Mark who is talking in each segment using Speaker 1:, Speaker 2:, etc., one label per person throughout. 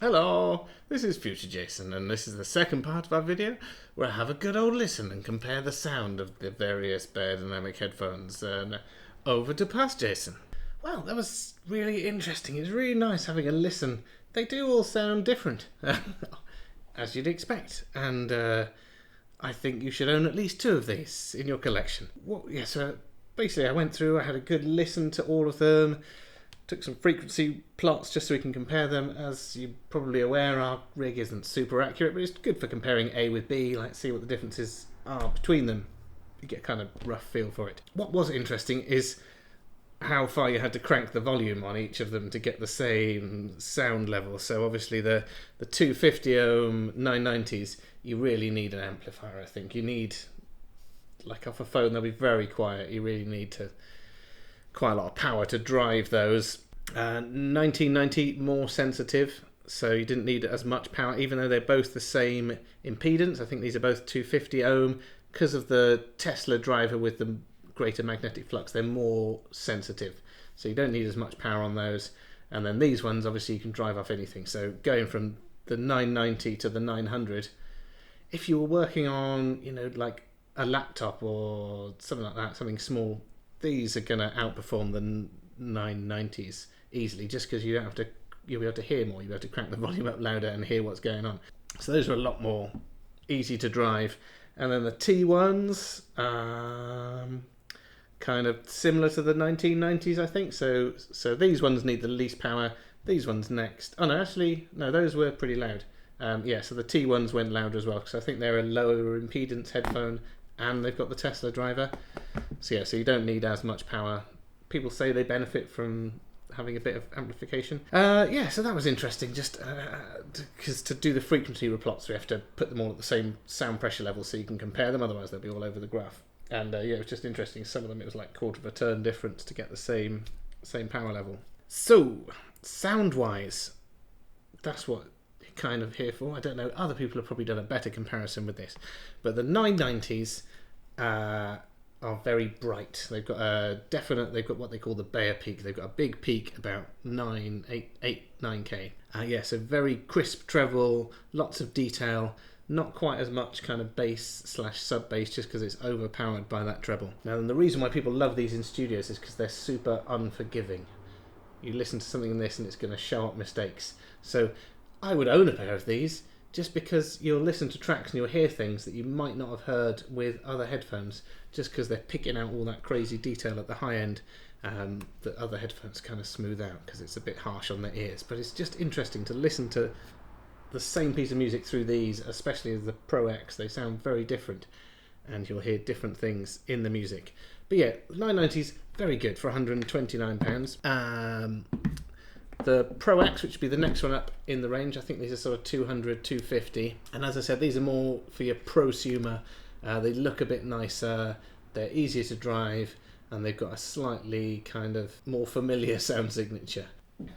Speaker 1: Hello, this is Future Jason, and this is the second part of our video where I have a good old listen and compare the sound of the various Beyerdynamic headphones. And over to past Jason. Well, that was really interesting. It's really nice having a listen. They do all sound different, as you'd expect, and I think you should own at least 2 of these in your collection. So basically I went through, I had a good listen to all of them. Took some frequency plots just so we can compare them. As you're probably aware, our rig isn't super accurate, but it's good for comparing A with B, like see what the differences are between them. You get a kind of rough feel for it. What was interesting is how far you had to crank the volume on each of them to get the same sound level. So obviously the 250 ohm 990s, you really need an amplifier, I think. You need, like off a phone, they'll be very quiet. You really need quite a lot of power to drive those. 1990 more sensitive, so you didn't need as much power, even though they're both the same impedance. I think these are both 250 ohm. Because of the Tesla driver with the greater magnetic flux, they're more sensitive, so you don't need as much power on those. And then these ones, obviously you can drive off anything, so going from the 990 to the 900, if you were working on, like a laptop or something like that, something small, these are going to outperform the 990s easily, just because you'll be able to hear more. You'll be able to crank the volume up louder and hear what's going on. So those are a lot more easy to drive. And then the T1s, kind of similar to the 1990s, I think. So these ones need the least power. These ones next. Oh no, actually, no, those were pretty loud. So the T1s went louder as well, because I think they're a lower impedance headphone, and they've got the Tesla driver. So you don't need as much power. People say they benefit from having a bit of amplification. So that was interesting, just because to do the frequency plots, we have to put them all at the same sound pressure level so you can compare them, otherwise they'll be all over the graph. And it was just interesting. Some of them it was like quarter of a turn difference to get the same power level. So, sound-wise, that's what kind of here for. I don't know, other people have probably done a better comparison with this, but the 990s are very bright. They've got they've got what they call the Bayer peak. They've got a big peak about 9K. So very crisp treble, lots of detail, not quite as much kind of bass / sub bass, just because it's overpowered by that treble. Now, and the reason why people love these in studios is because they're super unforgiving. You listen to something in this and it's going to show up mistakes. So I would own a pair of these, just because you'll listen to tracks and you'll hear things that you might not have heard with other headphones, just because they're picking out all that crazy detail at the high end that other headphones kind of smooth out, because it's a bit harsh on the ears. But it's just interesting to listen to the same piece of music through these, especially the Pro X. They sound very different, and you'll hear different things in the music. But yeah, 990s, very good for £129. The Pro X, which would be the next one up in the range, I think these are sort of 200, 250. And as I said, these are more for your prosumer. They look a bit nicer, they're easier to drive, and they've got a slightly kind of more familiar sound signature.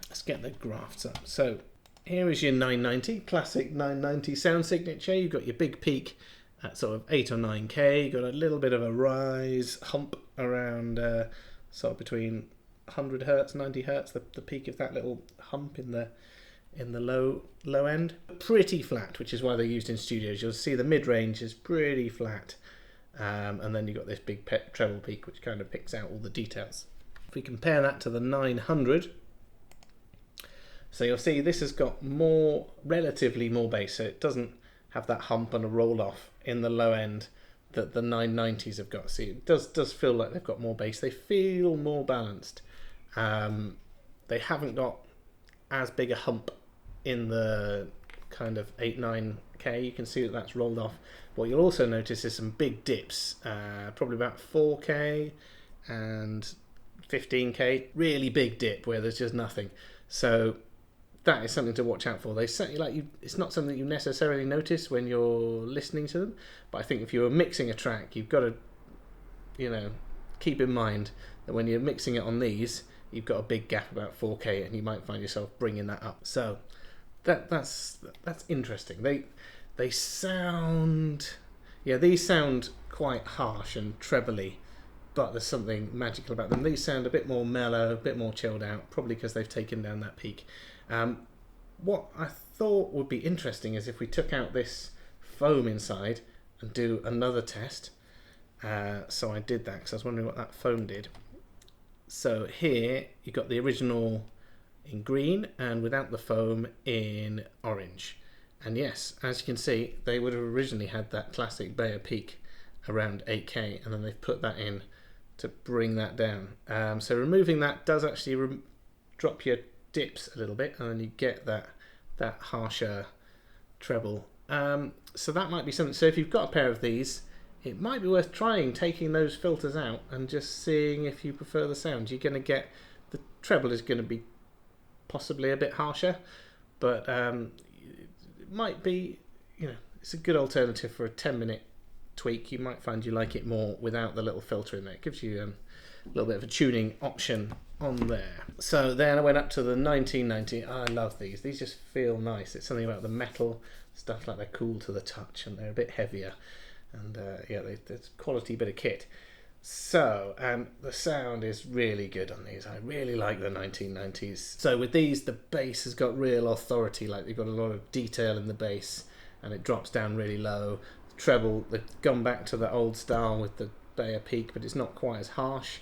Speaker 1: Let's get the graphs up. So here is your 990, classic 990 sound signature. You've got your big peak at sort of 8 or 9K. You've got a little bit of a rise hump around sort of between 100 hertz, 90 hertz, the peak of that little hump in the low end. Pretty flat, which is why they're used in studios. You'll see the mid-range is pretty flat, and then you've got this big treble peak, which kind of picks out all the details. If we compare that to the 900, so you'll see this has got relatively more bass, so it doesn't have that hump and a roll-off in the low end that the 990s have got. See, it does feel like they've got more bass. They feel more balanced. They haven't got as big a hump in the kind of 8-9K. You can see that that's rolled off. What you'll also notice is some big dips, probably about 4K and 15K. Really big dip where there's just nothing. So that is something to watch out for. They certainly it's not something you necessarily notice when you're listening to them, but I think if you're mixing a track, you've got to, keep in mind that when you're mixing it on these, you've got a big gap about 4K, and you might find yourself bringing that up. So that's interesting. They sound, these sound quite harsh and trebly, but there's something magical about them. These sound a bit more mellow, a bit more chilled out, probably because they've taken down that peak. what I thought would be interesting is if we took out this foam inside and do another test. So I did that because I was wondering what that foam did. So here you've got the original in green and without the foam in orange. And yes, as you can see, they would have originally had that classic Paer peak around 8K, and then they've put that in to bring that down. So removing that does actually drop your dips a little bit, and then you get that harsher treble. So that might be something. So if you've got a pair of these, it might be worth trying taking those filters out and just seeing if you prefer the sound. You're going to get, the treble is going to be possibly a bit harsher, but it might be, it's a good alternative for a 10-minute tweak. You might find you like it more without the little filter in there. It gives you a little bit of a tuning option on there. So then I went up to the 1990. I love these. These just feel nice. It's something about the metal stuff, like they're cool to the touch and they're a bit heavier. And yeah, there's a quality bit of kit. So the sound is really good on these. I really like the 1990s. So with these, the bass has got real authority. Like they've got a lot of detail in the bass, and it drops down really low. The treble, they've gone back to the old style with the Paer peak, but it's not quite as harsh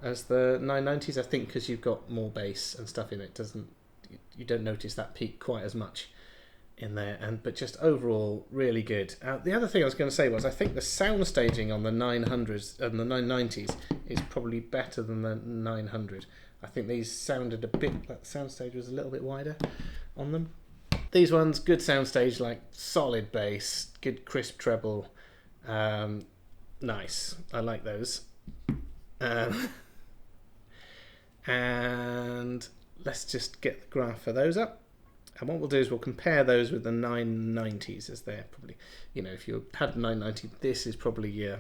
Speaker 1: as the 990s. I think because you've got more bass and stuff in it, you don't notice that peak quite as much in there, but just overall really good. The other thing I was going to say was I think the sound staging on the 900s and the 990s is probably better than the 900. I think these sounded a bit, like the sound stage was a little bit wider on them. These ones, good sound stage, like solid bass, good crisp treble, nice. I like those. And let's just get the graph for those up. And what we'll do is we'll compare those with the 990s, as they're probably, if you had 990, this is probably your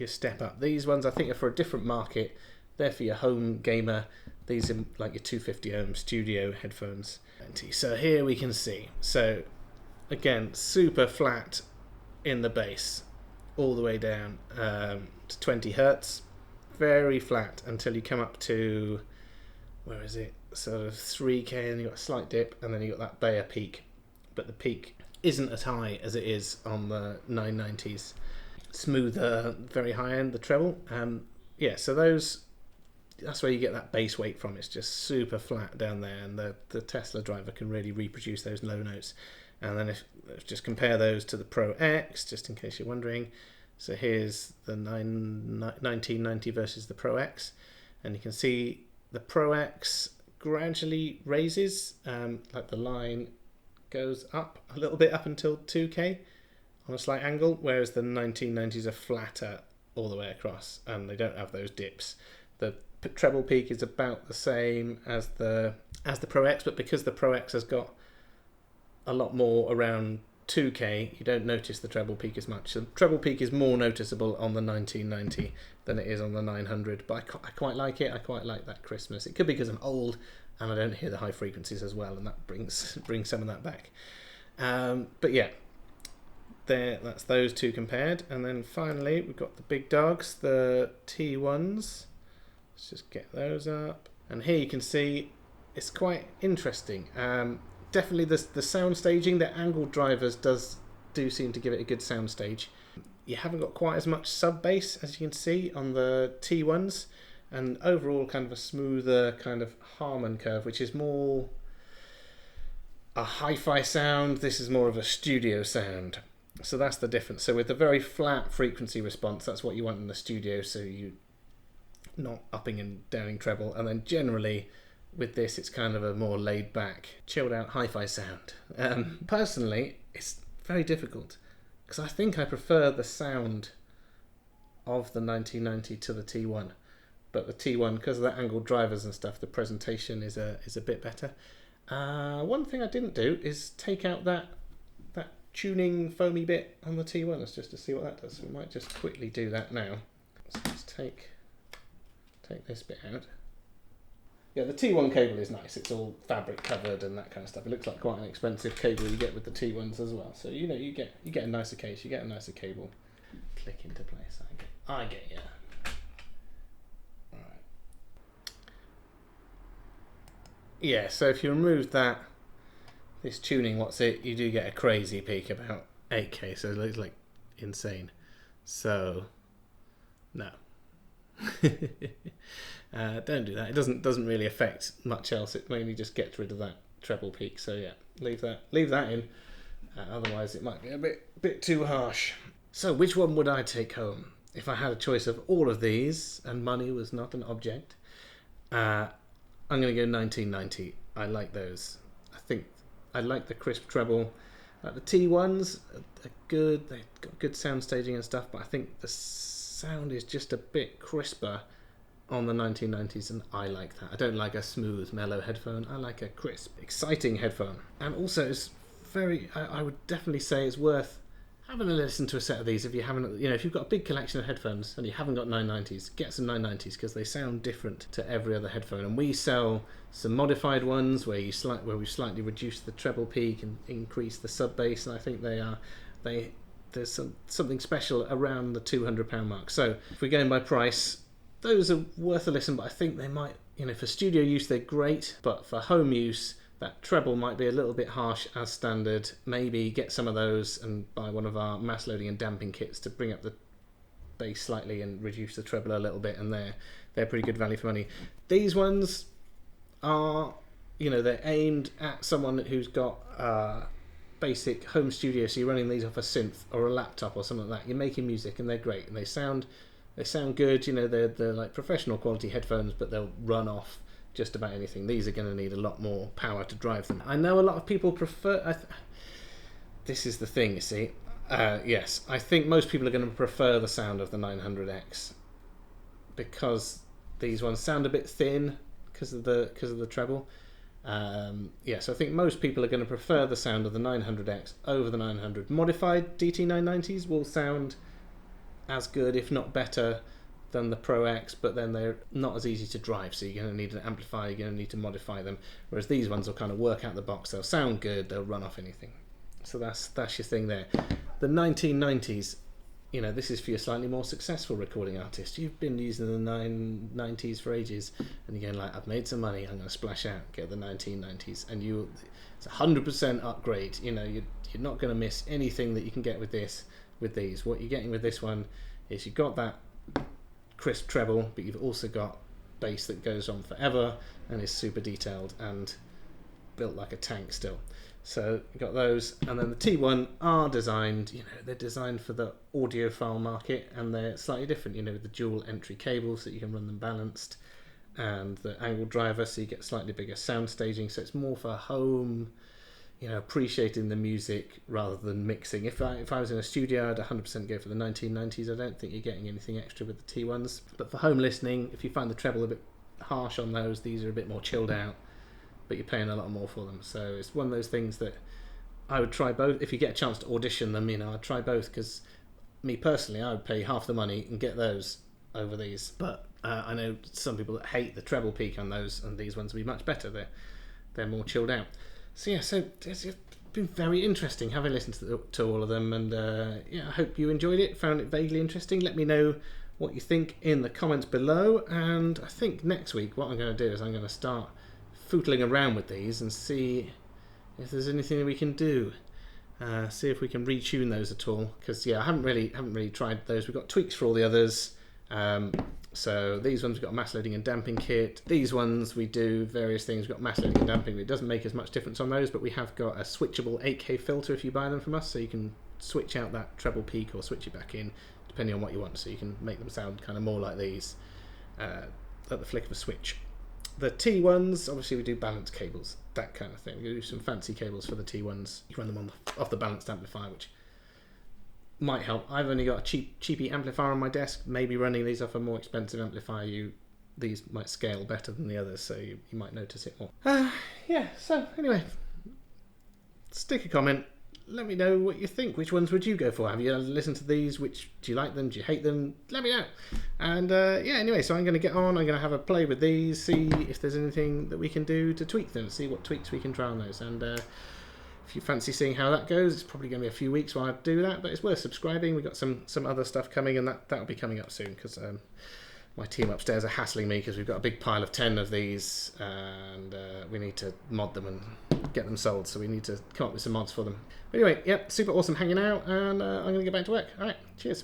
Speaker 1: step up. These ones I think are for a different market. They're for your home gamer. These are like your 250 ohm studio headphones. So here we can see. So again, super flat in the bass, all the way down to 20 hertz. Very flat until you come up to, where is it? Sort of 3K, and you've got a slight dip, and then you've got that Paer peak, but the peak isn't as high as it is on the 990s. Smoother, very high end, the treble. Yeah, so that's where you get that bass weight from. It's just super flat down there, and the Tesla driver can really reproduce those low notes. And then let's just compare those to the Pro X, just in case you're wondering. So here's the 1990 versus the Pro X, and you can see the Pro X gradually raises, like the line goes up a little bit up until 2K on a slight angle, whereas the 1990s are flatter all the way across and they don't have those dips. The treble peak is about the same as the Pro X, but because the Pro X has got a lot more around 2K, you don't notice the treble peak as much. So the treble peak is more noticeable on the 1990 than it is on the 900, but I quite like it. I quite like that crispness. It could be because I'm old and I don't hear the high frequencies as well, and that brings some of that back. But yeah, that's those two compared. And then finally we've got the big dogs, the T1s. Let's just get those up. And here you can see it's quite interesting. Definitely the sound staging, the angled drivers do seem to give it a good sound stage. You haven't got quite as much sub bass as you can see on the T1s, and overall kind of a smoother kind of Harman curve, which is more a hi-fi sound. This is more of a studio sound. So that's the difference. So with the very flat frequency response, that's what you want in the studio, so you not upping and downing treble, and then generally with this it's kind of a more laid back, chilled out hi-fi sound. Personally, it's very difficult because I think I prefer the sound of the 1990 to the T1, but the T1, because of the angled drivers and stuff, the presentation is a bit better. One thing I didn't do is take out that tuning foamy bit on the T1. Let's just to see what that does. So we might just quickly do that now. So let's take this bit out. Yeah, the T1 cable is nice. It's all fabric covered and that kind of stuff. It looks like quite an expensive cable you get with the T1s as well. So you get a nicer case, you get a nicer cable. Click into place. I get you. All right. Yeah. So if you remove that this tuning, what's it? You do get a crazy peak about 8K, so it looks like insane. So, no. Don't do that. It doesn't really affect much else. It mainly just gets rid of that treble peak. So yeah, leave that in. Otherwise, it might be a bit too harsh. So, which one would I take home if I had a choice of all of these and money was not an object? I'm going to go 1990. I like those. I think I like the crisp treble. The T1s are good. They've got good sound staging and stuff, but I think the sound is just a bit crisper on the 1990s, and I like that. I don't like a smooth, mellow headphone. I like a crisp, exciting headphone. And also, it's I would definitely say it's worth having a listen to a set of these if you haven't. If you've got a big collection of headphones and you haven't got 990s, get some 990s because they sound different to every other headphone. And we sell some modified ones where we've slightly reduced the treble peak and increased the sub bass, and I think there's something special around the £200 mark. So if we're going by price, those are worth a listen, but I think they might, for studio use they're great, but for home use that treble might be a little bit harsh as standard. Maybe get some of those and buy one of our mass loading and damping kits to bring up the bass slightly and reduce the treble a little bit, and they're pretty good value for money. These ones are, they're aimed at someone who's got basic home studio, so you're running these off a synth or a laptop or something like that. You're making music and they're great and they sound good. They're like professional quality headphones, but they'll run off just about anything. These are going to need a lot more power to drive them. I know a lot of people prefer this is the thing, you see. Yes, I think most people are going to prefer the sound of the 900X because these ones sound a bit thin because of the treble. So I think most people are going to prefer the sound of the 900X over the 900. Modified DT990s will sound as good, if not better, than the Pro X, but then they're not as easy to drive, so you're going to need an amplifier, you're going to need to modify them, whereas these ones will kind of work out the box. They'll sound good, they'll run off anything. So that's your thing there. The 1990s, this is for your slightly more successful recording artist. You've been using the 990s for ages, and you're going like, I've made some money, I'm going to splash out, get the 1990s, and it's a 100% upgrade. You're not going to miss anything that you can get with these. What you're getting with this one is you've got that crisp treble, but you've also got bass that goes on forever and is super detailed and built like a tank still. So you've got those, and then the T1 are designed, they're designed for the audiophile market, and they're slightly different, with the dual entry cables so you can run them balanced, and the angle driver so you get slightly bigger sound staging, so it's more for home, appreciating the music rather than mixing. If I was in a studio, I'd 100% go for the 1990s. I don't think you're getting anything extra with the T1s. But for home listening, if you find the treble a bit harsh on those, these are a bit more chilled out, but you're paying a lot more for them. So it's one of those things that I would try both. If you get a chance to audition them, I'd try both, because me personally, I would pay half the money and get those over these. But I know some people that hate the treble peak on those, and these ones will be much better. They're more chilled out. So yeah, it's been very interesting having listened to all of them, and I hope you enjoyed it, found it vaguely interesting. Let me know what you think in the comments below, and I think next week what I'm going to do is I'm going to start footling around with these and see if there's anything that we can do. See if we can retune those at all, because I haven't really tried those. We've got tweaks for all the others. So these ones we've got a mass loading and damping kit. These ones we do various things. We've got mass loading and damping, but it doesn't make as much difference on those, but we have got a switchable 8K filter if you buy them from us, so you can switch out that treble peak or switch it back in depending on what you want, so you can make them sound kind of more like these at the flick of a switch. The T1s, obviously we do balanced cables, that kind of thing. We do some fancy cables for the T1s. You run them off the balanced amplifier, which might help. I've only got a cheapy amplifier on my desk. Maybe running these off a more expensive amplifier, these might scale better than the others, so you might notice it more. So anyway, stick a comment. Let me know what you think. Which ones would you go for? Have you listened to these? Do you like them? Do you hate them? Let me know. And anyway, so I'm going to get on. I'm going to have a play with these, see if there's anything that we can do to tweak them, see what tweaks we can try on those. And if you fancy seeing how that goes, it's probably going to be a few weeks while I do that, but it's worth subscribing. We've got some other stuff coming, and that'll be coming up soon, because My team upstairs are hassling me because we've got a big pile of 10 of these, and we need to mod them and get them sold, so we need to come up with some mods for them. But anyway, yeah, super awesome hanging out, and I'm going to get back to work. Alright, cheers.